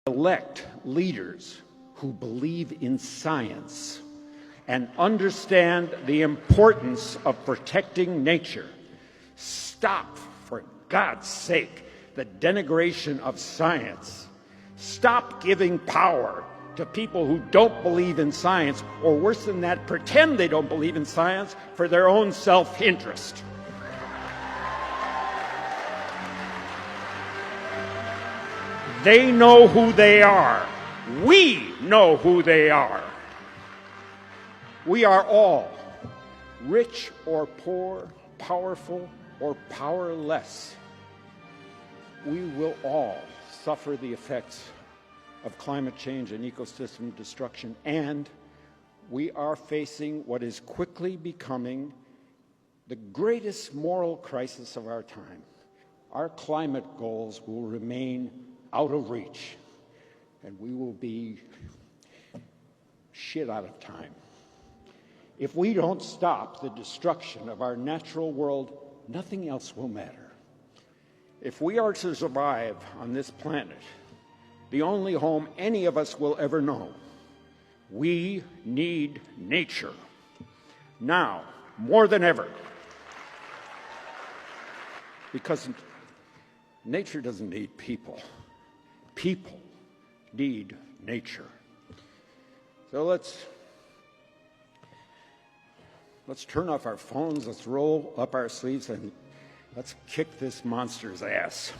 Elect leaders who believe in science and understand the importance of protecting nature. Stop, for God's sake, the denigration of science. Stop giving power to people who don't believe in science, or worse than that, pretend they don't believe in science for their own self-interest. They know who they are. We know who they are. We are all, rich or poor, powerful or powerless. We will all suffer the effects of climate change and ecosystem destruction, and we are facing what is quickly becoming the greatest moral crisis of our time. Our climate goals will remain out of reach, and we will be shit out of time. If we don't stop the destruction of our natural world, nothing else will matter. If we are to survive on this planet, the only home any of us will ever know, we need nature. Now, more than ever. Because nature doesn't need people. People need nature. So let's turn off our phones, let's roll up our sleeves, and let's kick this monster's ass.